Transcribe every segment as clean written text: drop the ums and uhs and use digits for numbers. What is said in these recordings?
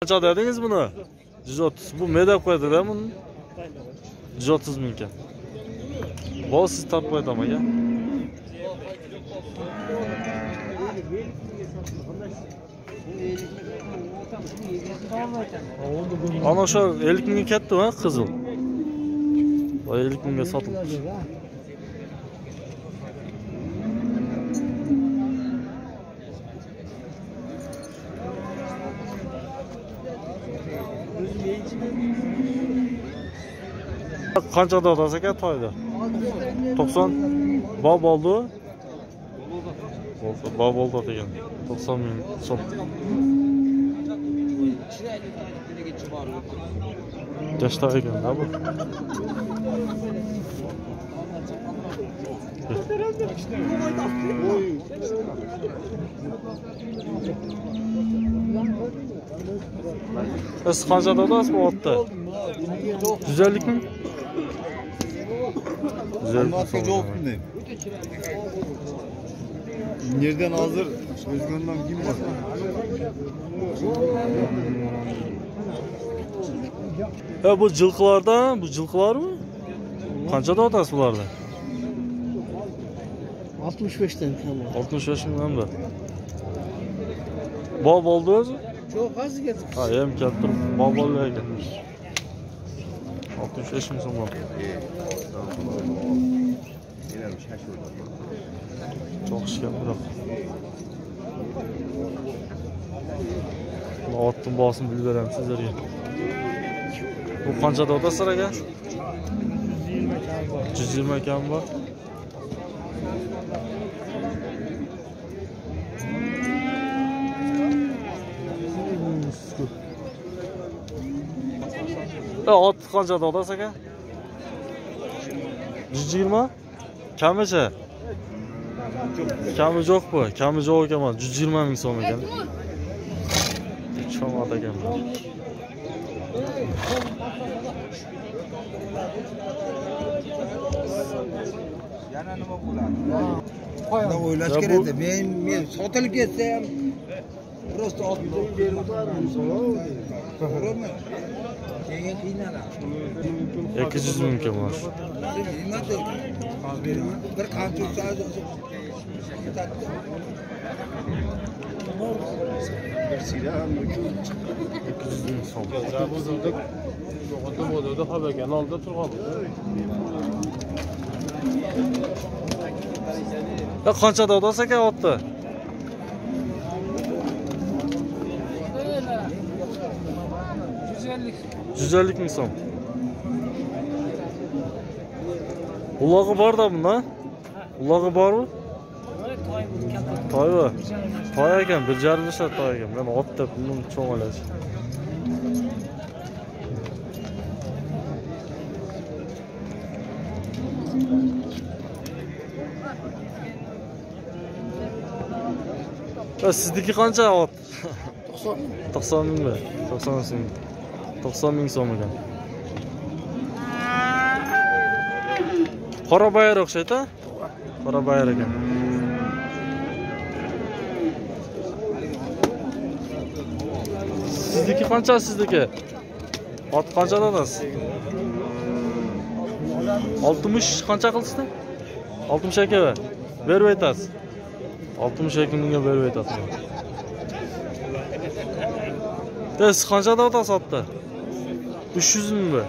Qancha dedingiz buni? 130. Bu ne deb qo'ydi-da buni? 130 ming ekan. Bu siz topib qo'ydim aka. Ana shu 50 mingga ketdi-mi qizil? Bu 50 mingga sotildi. Qancha dodasi aka to'yda? 90. Bob oldi. Bob oldi degan. 90 ming so'm. Yaşta ekan da bu. Siz qancha dodasiz bu otda? 150 ming? Güzel. Nereden hazır? Özgür'den kim var? Bu cılkılarda, bu cılkılar mı? Qancha dodasi bularda? 65'ten tamam. 65 ming mi? Bob oldu o'zi? Çok az geldi. Ha, hem keltirib bob oldi ekan. 65 ming so'm. Çok işken bırak. Otun boğasını bilib berem sizlarga. Bu qancha dodasi aka? 120 ekan bu. Ot qancha dodasi aka? 120? Kamicha? Kami yo'q bu. Kami yo'q ekan. 120 ming so'm ekan. Cho'ng ot ekan. Yana nima bo'ladi? Qo'yib o'ylash kerak. Men sotilib ketsa ham prosta otib berdim. To'g'rimi? Keyin qiynaladi. 200 ming ekan bu. Nima deydi? Bir qancha so'z Bir silah mı? 200 ming so'm. Otomobilda habagan oldi turgan. Qancha dodasi aka otdi? 150 ming so'm. Ulog'i bor da bunda? Ulog'i bormi? Toymi? Toy ekan, 1,5 soat toy ekan. Men ot deb buni cho'ngalash. Sizniki qancha ot? 90 mingmi? 90 ming. 90 ming so'm ekan. Qora bayar o'xshaydi-a? Qora bayar ekan. Sizniki qancha sizniki? Ot qancha dodasiz? 60 qancha qilsizda? 62 va berib aytasiz. 62 mingga berib aytasiz. Siz qancha dodasi otdi? 300 mingmi?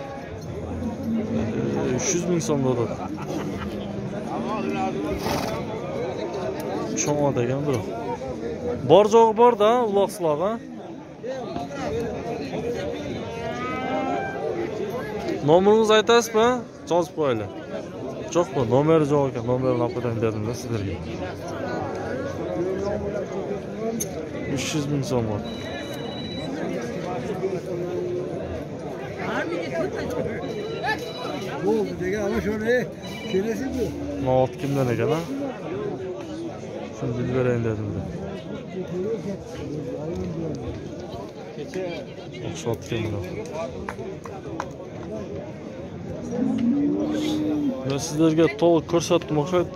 300 ming so'm dodasi. Cho'ng ot ekan bro. Bor jo'i bor-da, uloqsizlar ha. Nomeringizni aytasizmi? Yozib qo'yaylik. Yo'qmi? Nomeri yo'q ekan. Nomerini olib qo'ying dedim-da sizlarga. 300 ming so'm bor. Bu degan ana shuni kelasiz-ku. Ot kimdan ekan ha? Shuni bilib berayin dedim-da. O'xshatgan buni. Men sizlarga to'liq ko'rsatdim o'xshaydi.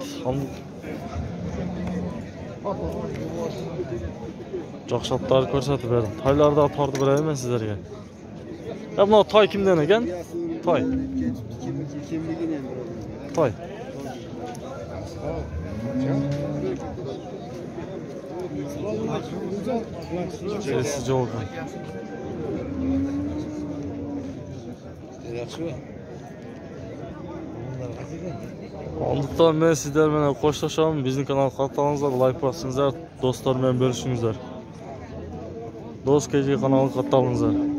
Жақсы аттарды көрсетіп бердім. Тайларды апарды беремін мен сіздерге. Мынау тай кімден екен? Тай. Тай. Sesi жоқ екен. Olduktan ben sizlerle koşlaşalım. Bizim kanal katılınızlar, like basınızlar, dostlarımla bölüşünüzler. Dost gece kanalı katılınızlar.